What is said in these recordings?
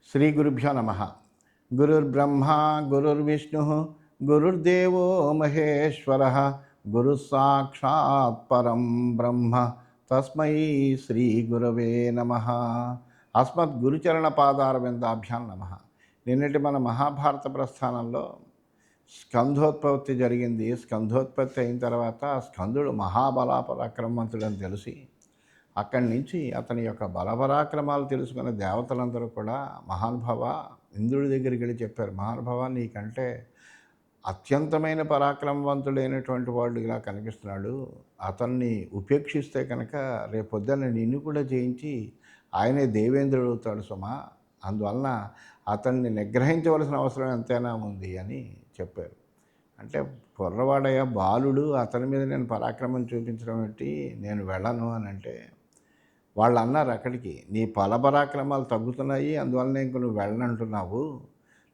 శ్రీ గురుభ్యో నమ. గురుర్బ్రహ్మ గురుర్విష్ణు గురుర్దేవో మహేశ్వర గురు సాక్షాత్ పరం బ్రహ్మ తస్మై శ్రీ గురవే నమ. అస్మద్ గురుచరణ పాదారవిందాభ్యాం నమ. నిన్నటి మన మహాభారత ప్రస్థానంలో స్కంధోత్పత్తి జరిగింది. స్కంధోత్పత్తి అయిన తర్వాత స్కందుడు మహాబలాపరాక్రమవంతుడని తెలిసి అక్కడి నుంచి అతని యొక్క బలపరాక్రమాలు తెలుసుకున్న దేవతలందరూ కూడా మహానుభావ ఇంద్రుడి దగ్గరికి వెళ్ళి చెప్పారు, మహానుభావ నీకంటే అత్యంతమైన పరాక్రమవంతుడైనటువంటి వాడు ఇలా కనిపిస్తున్నాడు, అతన్ని ఉపేక్షిస్తే కనుక రేపొద్దున నిన్ను కూడా జయించి ఆయనే దేవేంద్రుడు అవుతాడు సుమా, అందువలన అతన్ని నిగ్రహించవలసిన అవసరం ఎంతైనా ఉంది అని చెప్పారు. అంటే కుర్రవాడయ్య బాలుడు, అతని మీద నేను పరాక్రమం చూపించడం ఏంటి, నేను వెళ్ళను అని అంటే వాళ్ళు అన్నారు అక్కడికి, నీ పరాక్రమాలు తగ్గుతున్నాయి, అందువల్ల ఇంక నువ్వు వెళ్ళనంటున్నావు,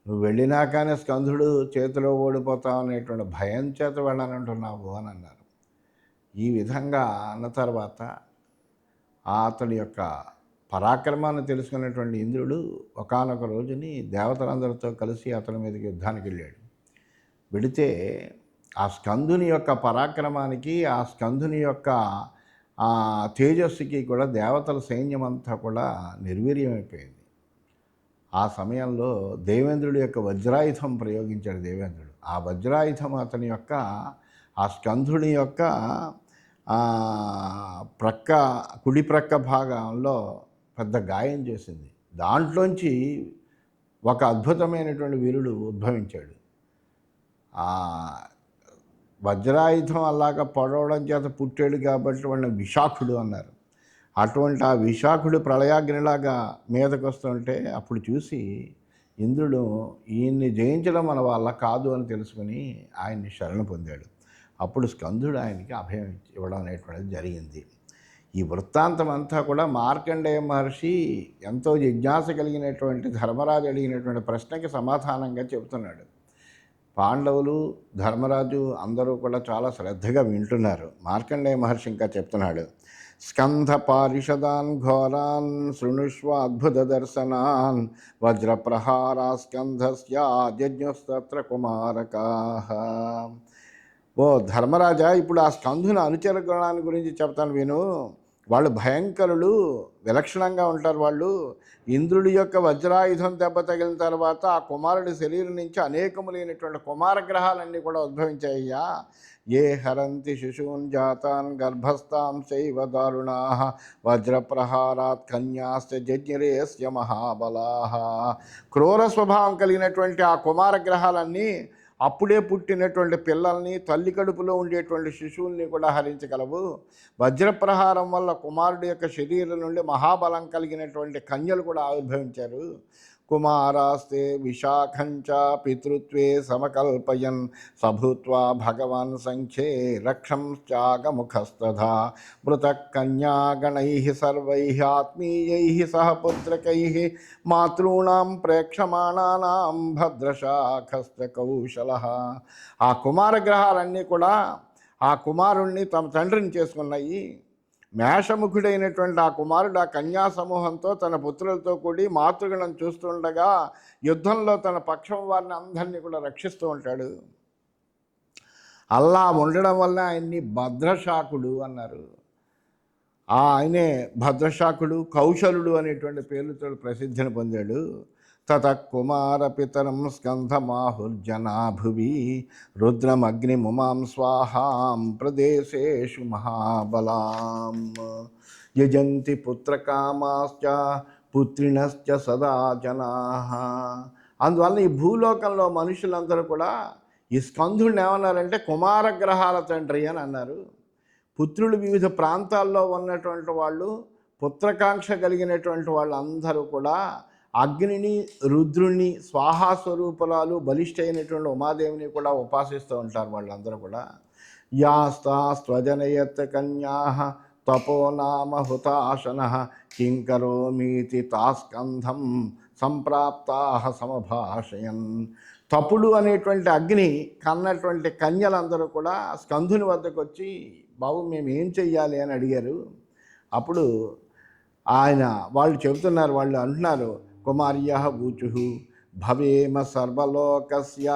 నువ్వు వెళ్ళినా కానీ స్కంధుడు చేతిలో ఓడిపోతావు అనేటువంటి భయం చేత వెళ్ళనంటున్నావు అని అన్నారు. ఈ విధంగా అన్న తర్వాత అతడి యొక్క పరాక్రమాన్ని తెలుసుకున్నటువంటి ఇంద్రుడు ఒకానొక రోజుని దేవతలందరితో కలిసి అతని మీదకి యుద్ధానికి వెళ్ళాడు. వెళితే ఆ స్కందుని యొక్క పరాక్రమానికి, ఆ స్కందుని యొక్క తేజస్సుకి కూడా దేవతల సైన్యం అంతా కూడా నిర్వీర్యమైపోయింది. ఆ సమయంలో దేవేంద్రుడి యొక్క వజ్రాయుధం ప్రయోగించాడు దేవేంద్రుడు. ఆ వజ్రాయుధం అతని యొక్క ఆ స్కంధుని యొక్క కుడి ప్రక్క భాగంలో పెద్ద గాయం చేసింది. దాంట్లోంచి ఒక అద్భుతమైనటువంటి వీరుడు ఉద్భవించాడు. వజ్రాయుధం అలాగా పడవడం చేత పుట్టాడు కాబట్టి వాడిని విశాఖుడు అన్నారు. అటువంటి ఆ విశాఖుడు ప్రళయాగ్నిలాగా మీదకు వస్తుంటే అప్పుడు చూసి ఇంద్రుడు ఈయన్ని జయించడం మన వల్ల కాదు అని తెలుసుకుని ఆయన్ని శరణ పొందాడు. అప్పుడు స్కందుడు ఆయనకి అభయం ఇవ్వడం అనేటువంటిది జరిగింది. ఈ వృత్తాంతం అంతా కూడా మార్కండేయ మహర్షి ఎంతో జిజ్ఞాస కలిగినటువంటి ధర్మరాజు అడిగినటువంటి ప్రశ్నకి సమాధానంగా చెబుతున్నాడు. పాండవులు, ధర్మరాజు అందరూ కూడా చాలా శ్రద్ధగా వింటున్నారు. మార్కండేయ మహర్షి ఇంకా చెప్తున్నాడు, స్కంధ పారిషదాన్ ఘోరాన్ శృణుష్వ అద్భుత దర్శనాన్ వజ్రప్రహారా స్కంధస్య జజ్ఞస్తత్ర కుమారకాః. ఓ ధర్మరాజా, ఇప్పుడు ఆ స్కంధుని అనుచర గుణాన్ని గురించి చెప్తాను విను. వాళ్ళు భయంకరులు, విలక్షణంగా ఉంటారు. వాళ్ళు ఇంద్రుడి యొక్క వజ్రాయుధం దెబ్బ తగిలిన తర్వాత ఆ కుమారుడి శరీరం నుంచి అనేకములైనటువంటి కుమార గ్రహాలన్నీ కూడా ఉద్భవించాయ్యా. ఏ హరంతి శిశూన్ జాతాన్ గర్భస్థాం చైవ దారుణాః వజ్రప్రహారాత్ కన్యాశ్చ జజ్ఞరేస్య మహాబలాః. క్రూర స్వభావం కలిగినటువంటి ఆ కుమార గ్రహాలన్నీ అప్పుడే పుట్టినటువంటి పిల్లల్ని, తల్లి కడుపులో ఉండేటువంటి శిశువుల్ని కూడా హరించగలవు. వజ్రప్రహారం వల్ల కుమారుడి యొక్క శరీరం నుండి మహాబలం కలిగినటువంటి కన్యలు కూడా ఆవిర్భవించారు. కుమారాస్తే విశాఖంచ పితృత్వే సమకల్పయన్ సభూత్వా భగవాన్ సంఖ్యే రక్షంశ్చాగముఖస్తథా మృతః కన్యాగణైః సర్వైః ఆత్మీయైః సహ పుత్రకైః మాతॄణాం ప్రేక్షమాణానాం భద్రశాఖశ్చ కౌశలః. ఆ కుమార గ్రహాలన్నీ కూడా ఆ కుమారుణ్ణి తమ తండ్రిని చేసుకున్నాయి. మేషముఖుడైనటువంటి ఆ కుమారుడు ఆ కన్యా సమూహంతో తన పుత్రులతో కూడి మాతృగణం చూస్తుండగా యుద్ధంలో తన పక్షం వారిని అందరినీ కూడా రక్షిస్తూ ఉంటాడు. అలా ఉండడం వల్ల ఆయన్ని భద్రశాఖుడు అన్నారు. ఆయనే భద్రశాఖుడు, కౌశలుడు అనేటువంటి పేర్లతో ప్రసిద్ధిని పొందాడు. తత కుమార పితరం స్కంధమాహుర్జనా భువి రుద్రమగ్నిముమాం స్వాహాం ప్రదేశేషు మహాబలాం యజంతి పుత్రకామాశ్చ పుత్రిణశ్చ సదా జనాః. అందువల్ల ఈ భూలోకంలో మనుషులందరూ కూడా ఈ స్కంధుడిని ఏమన్నారంటే కుమార గ్రహాల తండ్రి అని అన్నారు. పుత్రులు వివిధ ప్రాంతాల్లో ఉన్నటువంటి వాళ్ళు, పుత్రకాంక్ష కలిగినటువంటి వాళ్ళందరూ కూడా అగ్నిని, రుద్రుణ్ణి, స్వాహాస్వరూపురాలు బలిష్టైనటువంటి ఉమాదేవిని కూడా ఉపాసిస్తూ ఉంటారు. వాళ్ళందరూ కూడా యాస్తాస్త్వజనయత్ కన్యాః తపో నామ హుతాశనః కింకరోమీతి తాస్కంధం సంప్రాప్తాః సమభాషయన్. తపుడు అనేటువంటి అగ్ని కన్నటువంటి కన్యలందరూ కూడా స్కంధుని వద్దకు వచ్చి, బాబు మేము ఏం చెయ్యాలి అని అడిగారు. అప్పుడు వాళ్ళు చెబుతున్నారు, వాళ్ళు అంటున్నారు, కుమార్యః ఊచుః భవేమ సర్వలోకస్య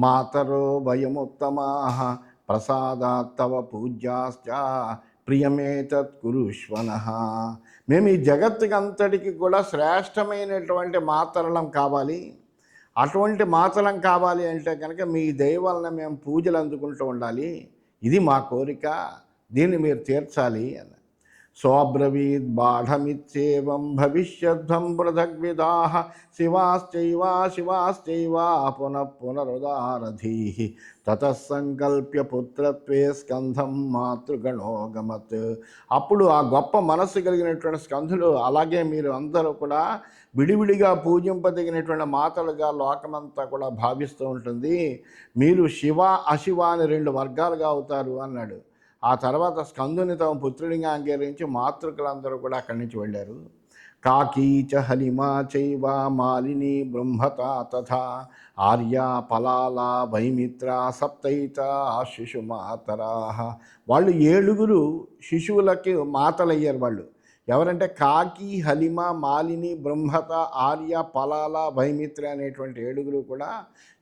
మాతరో వయముత్తమాః ప్రసాదాత్ తవ పూజ్యాశ్చ ప్రియమేతత్ కురుష్వనః. మేము ఈ జగత్తుకంతటికి కూడా శ్రేష్టమైనటువంటి మాతరలం కావాలి. అటువంటి మాతలం కావాలి అంటే కనుక మీ దయ వలన మేము పూజలు అందుకుంటూ ఉండాలి. ఇది మా కోరిక, దీన్ని మీరు తీర్చాలి అని. సోబ్రవీద్ బాఢమిత్యేవం భవిష్యద్వం పృథగ్విదాః శివాశ్చైవ శివాశ్చైవ పునః పునరుదారధీః తతః సంకల్ప్య పుత్రత్వే స్కంధం మాతృగణోగమత్. అప్పుడు ఆ గొప్ప మనస్సు కలిగినటువంటి స్కంధులు, అలాగే మీరు అందరూ కూడా విడివిడిగా పూజింపదగినటువంటి మాతలుగా లోకమంతా కూడా భావిస్తూ ఉంటుంది. మీరు శివ అశివ అని 2 వర్గాలుగా అవుతారు అన్నాడు. ఆ తర్వాత స్కందుని తమ పుత్రుడిగా అంగీకరించి మాతృకులందరూ కూడా అక్కడి నుంచి వెళ్ళారు. కాకీచ హలిమా చైవ మాలిని బృంహత తథా ఆర్యా పలాల వైమిత్ర సప్తైత శిశుమాతరా. వాళ్ళు 7 శిశువులకి మాతలయ్యారు. వాళ్ళు ఎవరంటే కాకి, హలిమ, మాలిని, బృంహత, ఆర్య, పలాల, వైమిత్ర అనేటువంటి 7 కూడా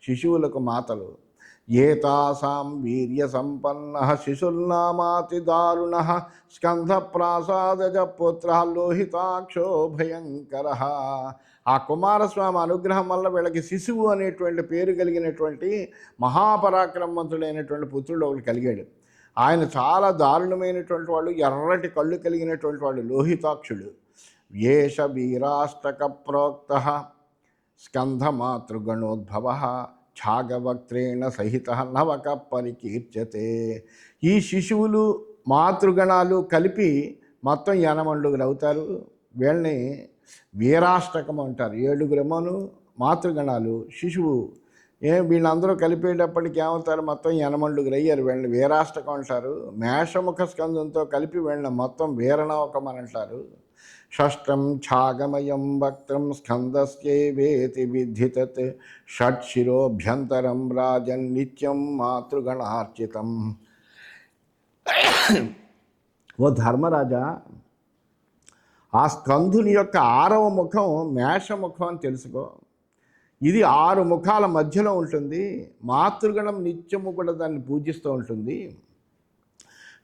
శిశువులకు మాతలు. ఏతాసాం వీర్య సంపన్న శిశుర్నామాతి దారుణ స్కంధ ప్రాసాదజ పుత్ర లోహితాక్షో భయంకర. ఆ కుమారస్వామి అనుగ్రహం వల్ల వీళ్ళకి శిశువు అనేటువంటి పేరు కలిగినటువంటి మహాపరాక్రమవంతుడైనటువంటి పుత్రుడు ఒకటి కలిగాడు. ఆయన చాలా దారుణమైనటువంటి వాళ్ళు, ఎర్రటి కళ్ళు కలిగినటువంటి వాళ్ళు, లోహితాక్షుడు. ఏష వీరాష్టక ప్రోక్త స్కంధమాతృగణోద్భవ ఛాగవక్త్రేణ సహిత నవక పరికీర్చతే. ఈ శిశువులు మాతృగణాలు కలిపి మొత్తం 8 అవుతారు. వీళ్ళని వీరాష్టకం అంటారు. 7 మాతృగణాలు, శిశువు. వీళ్ళందరూ కలిపేటప్పటికి ఏమవుతారు? మొత్తం 8 అయ్యారు. వీళ్ళని వీరాష్టకం అంటారు. మేషముఖ స్కందంతో కలిపి వీళ్ళని మొత్తం వీరనవకం అని అంటారు. షష్టం ఛాగమయం వక్త్రం స్కందస్యేవేతి విద్ధితత్ షట్శిరోభ్యంతరం రాజన్ నిత్యం మాతృగణార్చితం. ఓ ధర్మరాజా, ఆ స్కందుని యొక్క 6వ ముఖం మేషముఖం అని తెలుసుకో. ఇది 6 ముఖాల మధ్యలో ఉంటుంది. మాతృగణం నిత్యము కూడా దాన్ని పూజిస్తూ ఉంటుంది.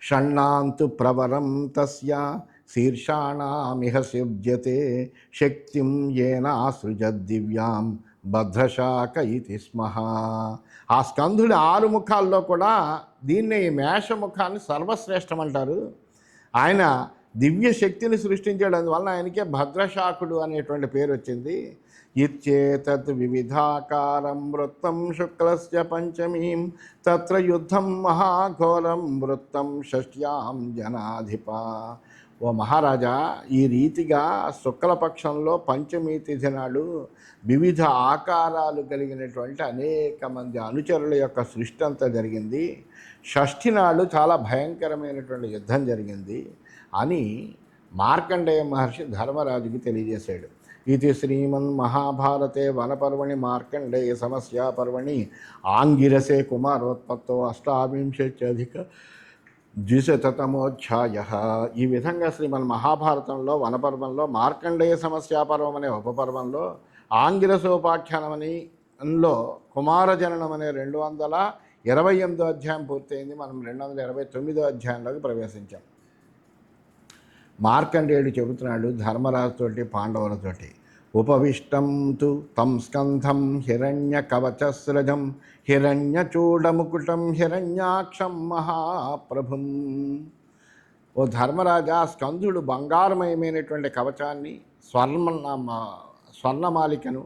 షణ్ణాంతు ప్రవరం తస్య శీర్షాణామిహ సిద్ధ్యతే శక్తిం ఏనా సృజద్దివ్యాం భద్రశాఖ ఇతి స్మః. ఆ స్కంధుడి 6 ముఖాల్లో కూడా దీన్ని మేషముఖాన్ని సర్వశ్రేష్టం అంటారు. ఆయన దివ్య శక్తిని సృష్టించాడు. అందువల్ల ఆయనకే భద్రశాఖుడు అనేటువంటి పేరు వచ్చింది. ఇచ్చేతత్ వివిధాకారం వృత్తం శుక్లస్య పంచమీం తత్ర యుద్ధం మహాఘోరం వృత్తం షష్ట్యాం జనాధిప. ఓ మహారాజా, ఈ రీతిగా శుక్లపక్షంలో పంచమీ తిథి నాడు వివిధ ఆకారాలు కలిగినటువంటి అనేక మంది అనుచరుల యొక్క సృష్టి అంతా జరిగింది. షష్ఠి నాడు చాలా భయంకరమైనటువంటి యుద్ధం జరిగింది అని మార్కండేయ మహర్షి ధర్మరాజుకి తెలియజేశాడు. ఇది శ్రీమన్మహాభారతే వనపర్వణి మార్కండేయ సమస్యా పర్వణి ఆంగిరసే కుమారోత్పత్తో 28,200 ఈ విధంగా శ్రీమన్ మహాభారతంలో వనపర్వంలో మార్కండేయ సమస్యా పర్వం అనే ఉపపర్వంలో ఆంగిరసోపాఖ్యానం అనిలో కుమారజననం అనే 228వ అధ్యాయం పూర్తయింది. మనం 229వ అధ్యాయంలోకి ప్రవేశించాం. మార్కండేయుడు చెబుతున్నాడు ధర్మరాజుతోటి, పాండవులతోటి, ఉపవిష్టం తు తం స్కంధం హిరణ్య కవచస్రజం హిరణ్యచూడముకుటం హిరణ్యాక్షం మహాప్రభుం. ఓ ధర్మరాజా, స్కంధుడు బంగారమయమైనటువంటి కవచాన్ని, స్వర్ణమాలికను,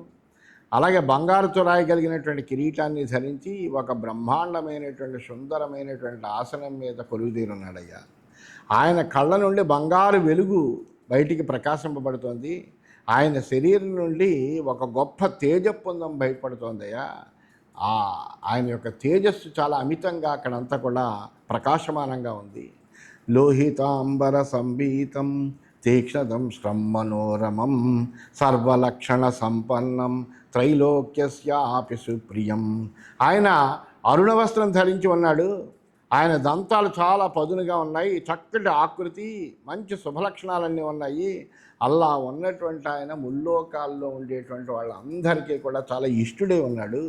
అలాగే బంగారు తురాయి కలిగినటువంటి కిరీటాన్ని ధరించి ఒక బ్రహ్మాండమైనటువంటి సుందరమైనటువంటి ఆసనం మీద కొలువుదీరున్నాడయ్యా. ఆయన కళ్ళ నుండి బంగారు వెలుగు బయటికి ప్రకాశింపబడుతోంది. ఆయన శరీరం నుండి ఒక గొప్ప తేజపుందం బయటపడుతోందయ్యా. ఆయన యొక్క తేజస్సు చాలా అమితంగా అక్కడంతా కూడా ప్రకాశమానంగా ఉంది. లోహితాంబర సంబీతం తీక్ష్ణదం శ్రమ్మనోరమం సర్వలక్షణ సంపన్నం త్రైలోక్యస్యాపి సుప్రియం. ఆయన అరుణవస్త్రం ధరించి ఉన్నాడు. ఆయన దంతాలు చాలా పదునుగా ఉన్నాయి. చక్కటి ఆకృతి, మంచి శుభలక్షణాలన్నీ ఉన్నాయి. అలా ఉన్నటువంటి ఆయన ముల్లోకాల్లో ఉండేటువంటి వాళ్ళందరికీ కూడా చాలా ఇష్టుడే ఉన్నాడు.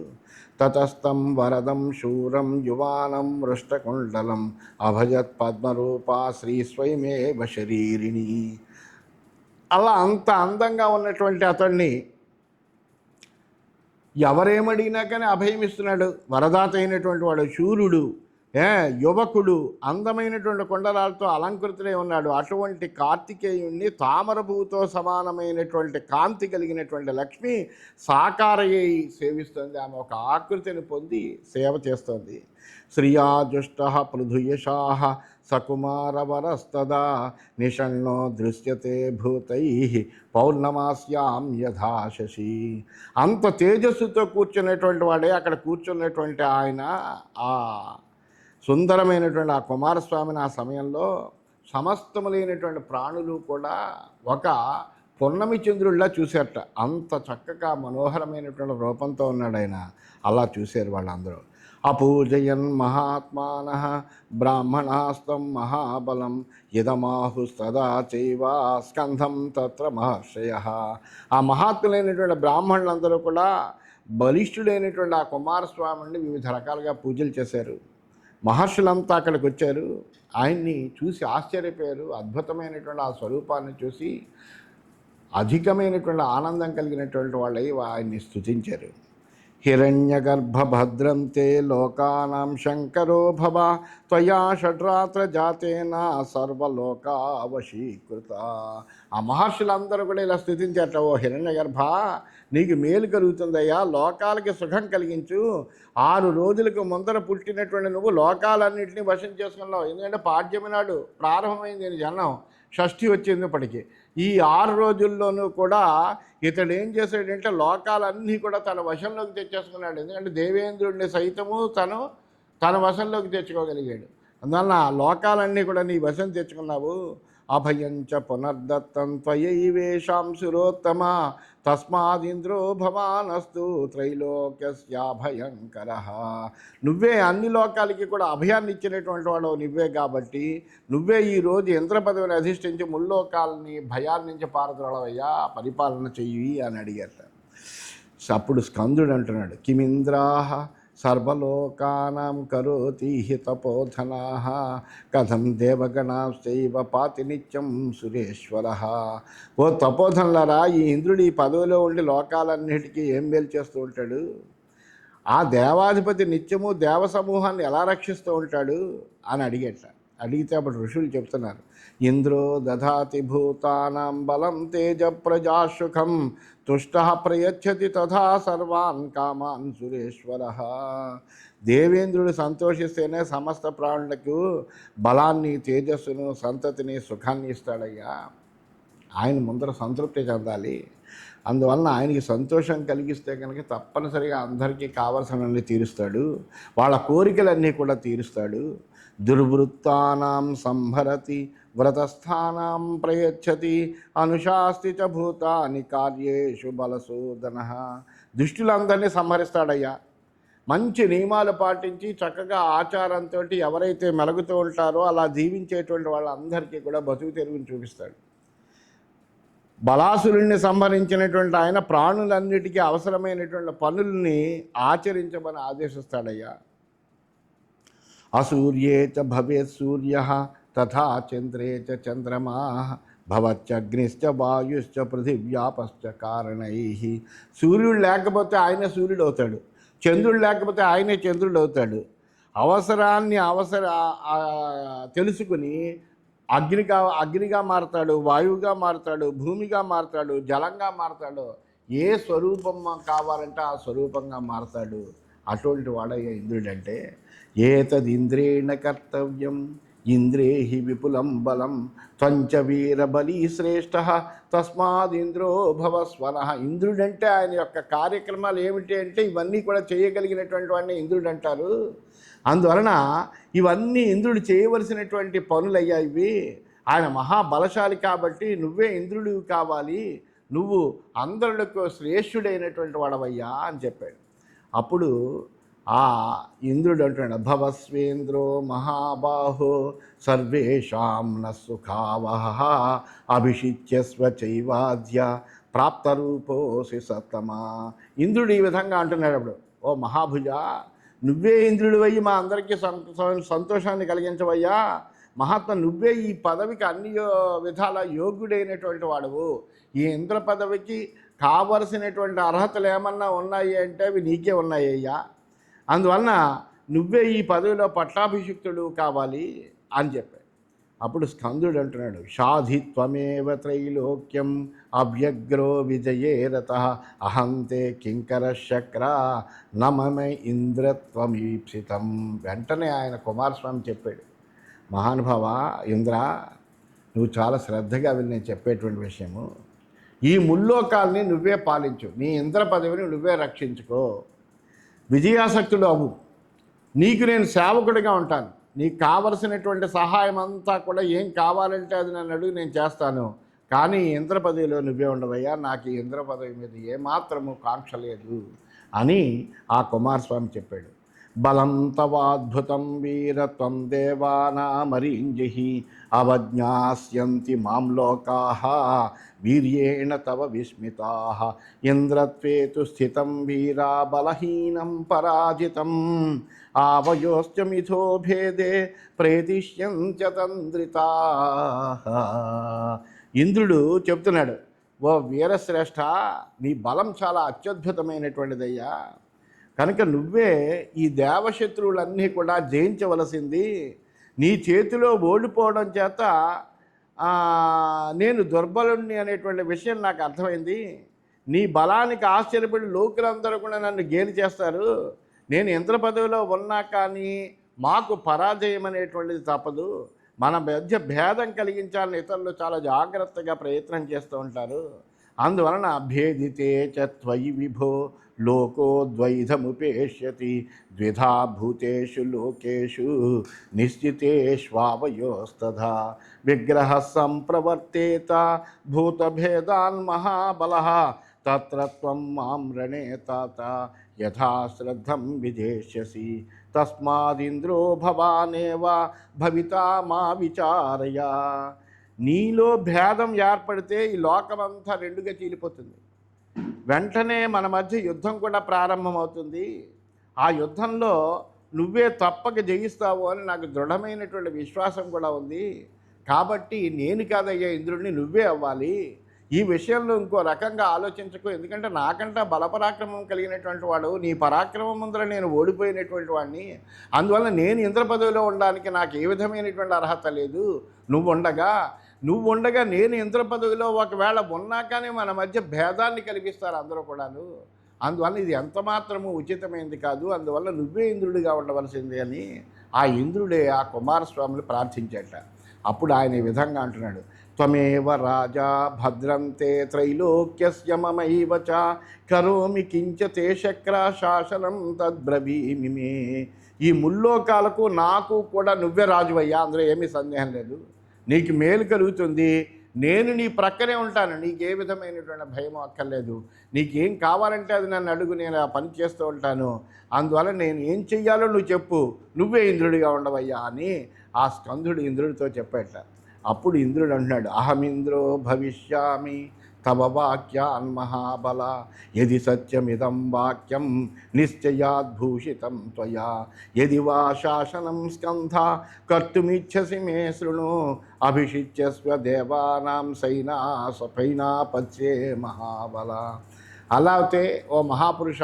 తతస్థం వరదం శూరం యువానం వృష్టకుండలం అభజత్ పద్మరూపా శ్రీ స్వయమేవ శరీరిణి. అలా అంత అందంగా ఉన్నటువంటి అతన్ని ఎవరేమడిగినా కానీ అభయం ఇస్తున్నాడు. వరదాత అయినటువంటి వాడు, శూరుడు, యువకుడు, అందమైనటువంటి కొండరాలతో అలంకృతులై ఉన్నాడు. అటువంటి కార్తికేయుణ్ణి తామర పువ్వుతో సమానమైనటువంటి కాంతి కలిగినటువంటి లక్ష్మి సాకారయ్యి సేవిస్తుంది. ఆమె ఒక ఆకృతిని పొంది సేవ చేస్తుంది. శ్రియాజుష్ట పృథుయశా సకుమారవరస్తదా నిషణ్ణో దృశ్యతే భూతై పౌర్ణమాస్యాం యథాశశి. అంత తేజస్సుతో కూర్చున్నటువంటి వాడే అక్కడ కూర్చున్నటువంటి ఆయన ఆ సుందరమైనటువంటి ఆ కుమారస్వామిని ఆ సమయంలో సమస్తములైనటువంటి ప్రాణులు కూడా ఒక పున్నమి చంద్రుడిలా చూశారట. అంత చక్కగా మనోహరమైనటువంటి రూపంతో ఉన్నాడు ఆయన. అలా చూశారు వాళ్ళందరూ. అపూజయన్ మహాత్మాన బ్రాహ్మణాస్తం మహాబలం ఇదమాహుస్తదా చైవ స్కంధం తత్ర మహర్షయ. ఆ మహాత్ములైనటువంటి బ్రాహ్మణులందరూ కూడా బలిష్ఠుడైనటువంటి ఆ కుమారస్వామిని వివిధ రకాలుగా పూజలు చేశారు. మహర్షులంతా అక్కడికి వచ్చారు. ఆయన్ని చూసి ఆశ్చర్యపోయారు. అద్భుతమైనటువంటి ఆ స్వరూపాన్ని చూసి అధికమైనటువంటి ఆనందం కలిగినటువంటి వాళ్ళై ఆయన్ని స్తుతించారు. హిరణ్యగర్భభద్రం తే లోకానాం శంకరో భవ త్వయా షడ్రాత్ర జాతేన సర్వలోకావశీకృత. ఆ మహర్షులందరూ కూడా ఇలా స్తుతించారట. ఓ హిరణ్యగర్భ, నీకు మేలు కలుగుతుందయ్యా, లోకాలకి సుఖం కలిగించు. 6 రోజులకు ముందర పుట్టినటువంటి నువ్వు లోకాలన్నింటినీ వశం చేసుకున్నావు. ఎందుకంటే పాడ్యమి నాడు ప్రారంభమైంది నేను జన్మం, షష్ఠి వచ్చింది ఇప్పటికి. ఈ 6 రోజుల్లోనూ కూడా ఇతడు ఏం చేశాడంటే లోకాలన్నీ కూడా తన వశంలోకి తెచ్చేసుకున్నాడు. ఎందుకంటే దేవేంద్రుడిని సైతము తన వశంలోకి తెచ్చుకోగలిగాడు. అందువలన లోకాలన్నీ కూడా నీ వశం తెచ్చుకున్నావు. అభయంచ పునర్దత్తం త్వయైవేషాం సురోత్తమ తస్మాదింద్రో భవానస్తు త్రైలోక్యస్యాభయంకర. నువ్వే అన్ని లోకాలకి కూడా అభయాన్ని ఇచ్చినటువంటి వాడు నువ్వే కాబట్టి నువ్వే ఈరోజు ఇంద్ర పదవిని అధిష్ఠించి ముల్లోకాలని భయాన్ని నుంచి పారద్రోళవయ్యా, పరిపాలన చెయ్యి అని అడిగారట. అప్పుడు స్కందుడు అంటున్నాడు, కిమింద్రాహ సర్వలోకానాం కరోతి తపోధనాః కథం దేవగణాశ్చైవ పాతి నిత్యం సురేశ్వర. ఓ తపోధనులారా, ఈ ఇంద్రుడు ఈ పదవిలో ఉండి లోకాలన్నిటికీ ఏం మేలు చేస్తూ ఉంటాడు? ఆ దేవాధిపతి నిత్యము దేవ సమూహాన్ని ఎలా రక్షిస్తూ ఉంటాడు అని అడిగితే అప్పుడు ఋషులు చెప్తున్నారు, ఇంద్రో దధాతి భూతానాం బలం తేజ ప్రజాసుఖం తుష్ట ప్రయచ్చతి తథా సర్వాన్ కామాన్ సురేశ్వర. దేవేంద్రుడు సంతోషిస్తేనే సమస్త ప్రాణులకు బలాన్ని, తేజస్సును, సంతతిని, సుఖాన్ని ఇస్తాడయ్యా. ఆయన ముందర సంతృప్తి చెందాలి. అందువలన ఆయనకి సంతోషం కలిగిస్తే కనుక తప్పనిసరిగా అందరికీ కావలసినవన్నీ తీరుస్తాడు, వాళ్ళ కోరికలన్నీ కూడా తీరుస్తాడు. దుర్వృత్తానాం సంహరతి వ్రతస్థానాం ప్రయచ్చతి అనుశాస్తి చ భూతాని కార్యేషు బలసూదన. దుష్టులందరినీ సంహరిస్తాడయ్యా. మంచి నియమాలు పాటించి చక్కగా ఆచారంతో ఎవరైతే మెలుగుతూ ఉంటారో అలా జీవించేటువంటి వాళ్ళందరికీ కూడా బతుకు తెరుగుని చూపిస్తాడు. బలాసురుణ్ణి సంహరించినటువంటి ఆయన ప్రాణులన్నిటికీ అవసరమైనటువంటి పనుల్ని ఆచరించమని ఆదేశిస్తాడయ్యా. అసూర్యే చ భవేత్ సూర్య తథా చంద్రే చ చంద్రమా భవచ్చగ్నిశ్చ వాయుశ్చ పృథివ్యాపశ్చ కారణై. సూర్యుడు లేకపోతే ఆయనే సూర్యుడు అవుతాడు, చంద్రుడు లేకపోతే ఆయనే చంద్రుడు అవుతాడు. అవసరాన్ని తెలుసుకుని అగ్నిగా మారతాడు, వాయువుగా మారతాడు, భూమిగా మారతాడు, జలంగా మారతాడు. ఏ స్వరూపం కావాలంటే ఆ స్వరూపంగా మారతాడు. అటువంటి వాడయ్యా ఇంద్రుడంటే. ఏతదింద్రేణ కర్తవ్యం ఇంద్రేహి విపులం బలం త్వంచ వీరబలీ శ్రేష్ఠ తస్మాదింద్రో భవస్వన. ఇంద్రుడంటే ఆయన యొక్క కార్యక్రమాలు ఏమిటి అంటే ఇవన్నీ కూడా చేయగలిగినటువంటి వాడిని ఇంద్రుడు అంటారు. అందువలన ఇవన్నీ ఇంద్రుడు చేయవలసినటువంటి పనులయ్యా ఇవి. ఆయన మహాబలశాలి కాబట్టి నువ్వే ఇంద్రుడివి కావాలి, నువ్వు అందరులకు శ్రేష్ఠుడైనటువంటి వాడవయ్యా అని చెప్పాడు. అప్పుడు ఆ ఇంద్రుడు అంటున్నాడు, భవస్వేంద్రో మహాబాహో సర్వేషాం న సుఖావహ అభిషిచ్యస్వ చైవాద్య ప్రాప్తరూపోసి సత్తమా. ఇంద్రుడు ఈ విధంగా అంటున్నాడు అప్పుడు, ఓ మహాభుజ, నువ్వే ఇంద్రుడు అయ్యి మా అందరికీ సంతోషాన్ని కలిగించవయ్యా. మహాత్మ, నువ్వే ఈ పదవికి అన్ని విధాల యోగ్యుడైనటువంటి వాడువు. ఈ ఇంద్ర పదవికి కావలసినటువంటి అర్హతలు ఏమన్నా ఉన్నాయి అంటే అవి నీకే ఉన్నాయ్యా. అందువలన నువ్వే ఈ పదవిలో పట్టాభిషిక్తుడు కావాలి అని చెప్పాడు. అప్పుడు స్కందుడు అంటున్నాడు, షాధిత్వమేవ త్రైలోక్యం అవ్యగ్రో విజయే రతః అహంతే కింకర శక్ర నమమే ఇంద్రత్వమీప్సితం. వెంటనే ఆయన కుమారస్వామి చెప్పాడు, మహానుభావ ఇంద్ర, నువ్వు చాలా శ్రద్ధగా విని నేను చెప్పేటువంటి విషయము, ఈ ముల్లోకాల్ని నువ్వే పాలించు, నీ ఇంద్ర పదవిని నువ్వే రక్షించుకో, విజయాసక్తుడు అవు, నీకు నేను సేవకుడిగా ఉంటాను, నీకు కావలసినటువంటి సహాయం అంతా కూడా ఏం కావాలంటే అది నన్ను అడుగు, నేను చేస్తాను, కానీ ఇంద్ర పదవిలో నువ్వే ఉండవయ్యా, నాకు ఈ ఇంద్ర పదవి మీద ఏమాత్రము కాంక్ష లేదు అని ఆ కుమారస్వామి చెప్పాడు. బలం తవాద్భుతం వీరత్వం దేవానామరీంజి అవజ్ఞాస్యంతి మాం లోకాః వీర్యేణ తవ విస్మితాః ఇంద్రత్వే తు స్థితం వీరా బలహీనం పరాజితం ఆవయోశ్చ మిథో భేదే ప్రేతిష్యంత్యతంద్రితాః. ఇంద్రుడు చెప్తున్నాడు, ఓ వీరశ్రేష్ఠ, నీ బలం చాలా అత్యద్భుతమైనటువంటిదయ్యా, కనుక నువ్వే ఈ దేవశత్రువులన్నీ కూడా జయించవలసింది. నీ చేతిలో ఓడిపోవడం చేత నేను దుర్బలుణ్ణి అనేటువంటి విషయం నాకు అర్థమైంది. నీ బలానికి ఆశ్చర్యపడి లోకులందరూ కూడా నన్ను గేలి చేస్తారు. నేను ఇంద్ర పదవిలో ఉన్నా కానీ మాకు పరాజయం అనేటువంటిది తప్పదు. మన మధ్య భేదం కలిగించాలని ఇతరులు చాలా జాగ్రత్తగా ప్రయత్నం చేస్తూ ఉంటారు. అందువలన భేదితే చ త్వయి విభో లోకో ద్వైధముపేష్యతి ద్విధా భూతేషు లోకేషు నిశ్చితేష్వావయోస్తథా విగ్రహ సంప్రవర్తేత భూతభేదాన్ మహాబలః తత్ర త్వం మాం రణే తాత యథా శ్రద్ధం విజేష్యసి తస్మాదింద్రో భవానేవ భవితా మా విచారయ. నీలో భేదం ఏర్పడితే ఈ లోకమంతా రెండుగా చీలిపోతుంది. వెంటనే మన మధ్య యుద్ధం కూడా ప్రారంభమవుతుంది. ఆ యుద్ధంలో నువ్వే తప్పక జయిస్తావు అని నాకు దృఢమైనటువంటి విశ్వాసం కూడా ఉంది. కాబట్టి నేను కాదయ్యా ఇంద్రుడిని, నువ్వే అవ్వాలి. ఈ విషయంలో ఇంకో రకంగా ఆలోచించకు, ఎందుకంటే నాకంటే బలపరాక్రమం కలిగినటువంటి వాడు, నీ పరాక్రమం ముందర నేను ఓడిపోయినటువంటి వాడిని. అందువల్ల నేను ఇంద్ర పదవిలో ఉండడానికి నాకు ఏ విధమైనటువంటి అర్హత లేదు. నువ్వు ఉండగా నేను ఇంద్ర పదవిలో ఒకవేళ ఉన్నా కానీ మన మధ్య భేదాన్ని కల్పిస్తారు అందరూ కూడాను. అందువల్ల ఇది ఎంత మాత్రము ఉచితమైనది కాదు. అందువల్ల నువ్వే ఇంద్రుడిగా ఉండవలసిందే అని ఆ ఇంద్రుడే ఆ కుమారస్వామిని ప్రార్థించేట. అప్పుడు ఆయన ఈ విధంగా అంటున్నాడు, త్వమేవ రాజా భద్రంతే త్రైలోక్యస్య మమైవ చ కరోమి కించ తే శక్ర శాసనం తద్బ్రవీమి మే. ఈ ముల్లోకాలకు నాకు కూడా నువ్వే రాజువయ్యా, అందులో ఏమీ సందేహం లేదు. నీకు మేలు కలుగుతుంది, నేను నీ ప్రక్కనే ఉంటాను, నీకే విధమైనటువంటి భయం అక్కర్లేదు. నీకేం కావాలంటే అది నన్ను అడుగు, నేను ఆ పని చేస్తూ ఉంటాను. అందువల్ల నేను ఏం చెయ్యాలో నువ్వు చెప్పు, నువ్వే ఇంద్రుడిగా ఉండవయ్యా అని ఆ స్కందుడు ఇంద్రుడితో చెప్పేట. అప్పుడు ఇంద్రుడు అంటున్నాడు, అహమింద్రో భవిష్యామి తవ వాక్యాన్ మహాబల యది సత్యమిదం వాక్యం నిశ్చయాద్భూషితం త్వయా యది వా శాసనం స్కంధ కర్తుమిచ్చసి మే శృణు అభిషిచ్యస్వ దేవానాం సైనాపత్యే మహాబల. అలా అయితే ఓ మహాపురుష,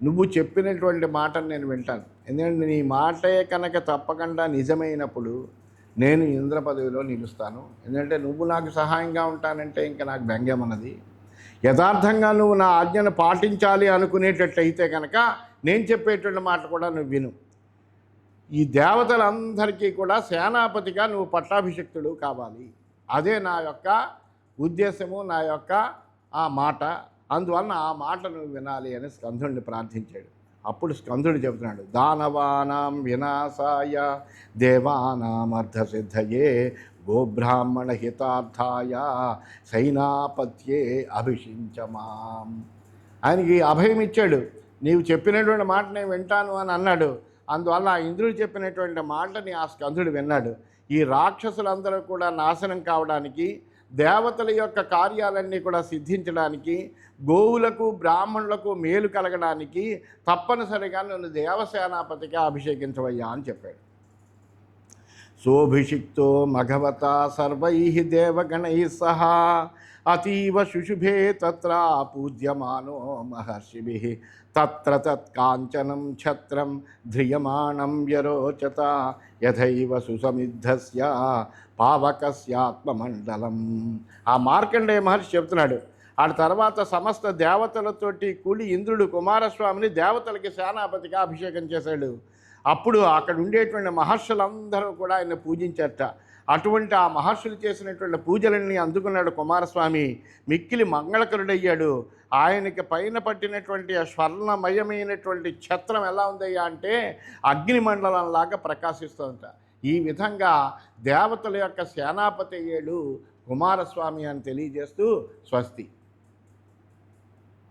నువ్వు చెప్పినటువంటి మాటను నేను వింటాను. ఎందుకంటే నీ మాటే కనుక తప్పకుండా నిజమైనప్పుడు నేను ఇంద్ర పదవిలో నిలుస్తాను. ఎందుకంటే నువ్వు నాకు సహాయంగా ఉంటానంటే ఇంకా నాకు బెంగేమన్నది. యథార్థంగా నువ్వు నా ఆజ్ఞను పాటించాలి అనుకునేటట్లయితే కనుక నేను చెప్పేటువంటి మాట కూడా నువ్వు విను. ఈ దేవతలందరికీ కూడా సేనాపతిగా నువ్వు పట్టాభిషిక్తుడు కావాలి. అదే నా యొక్క ఉద్దేశము, నా యొక్క ఆ మాట. అందువలన ఆ మాట నువ్వు వినాలి అని స్కందుడిని ప్రార్థించాడు. అప్పుడు స్కందుడు చెబుతున్నాడు, దానవానాం వినాశాయ దేవానాం అర్థసిద్ధయే గోబ్రాహ్మణ హితార్థాయ సైనాపత్యే అభిషించమాం. ఆయనకి అభయం ఇచ్చాడు. నీవు చెప్పినటువంటి మాట నేను వింటాను అని అన్నాడు. అందువల్ల ఆ ఇంద్రుడు చెప్పినటువంటి మాటని ఆ స్కందుడు విన్నాడు. ఈ రాక్షసులందరూ కూడా నాశనం కావడానికి, దేవతల యొక్క కార్యాలన్నీ కూడా సిద్ధించడానికి, గోవులకు బ్రాహ్మణులకు మేలు కలగడానికి తప్పనిసరిగా నన్ను దేవసేనాపతిగా అభిషేకించవయ్యా అని చెప్పాడు. సోభిషిక్తో మఘవత సర్వై దేవగణై సహా అతీవ శుశుభే తత్ర పూజ్యమానో మహర్షిభిః తత్ర తత్కాంచనం ఛత్రం ధ్రియమాణం వ్యరోచత యథైవ సుసమిద్ధస్య పావకస్యాత్మమండలం. ఆ మార్కండేయ మహర్షి చెబుతున్నాడు. ఆ తర్వాత సమస్త దేవతలతోటి కూడి ఇంద్రుడు కుమారస్వామిని దేవతలకి సేనాపతిగా అభిషేకం చేశాడు. అప్పుడు అక్కడ ఉండేటువంటి మహర్షులందరూ కూడా ఆయన పూజించారట. అటువంటి ఆ మహర్షులు చేసినటువంటి పూజలన్నీ అందుకున్నాడు కుమారస్వామి. మిక్కిలి మంగళకరుడయ్యాడు. ఆయనకి పైన పట్టినటువంటి ఆ స్వర్ణమయమైనటువంటి ఛత్రం ఎలా ఉందయ్యా అంటే అగ్నిమండలంలాగా ప్రకాశిస్తుందట. ఈ విధంగా దేవతల యొక్క సేనాపతి అయ్యాడు కుమారస్వామి అని తెలియజేస్తూ స్వస్తి.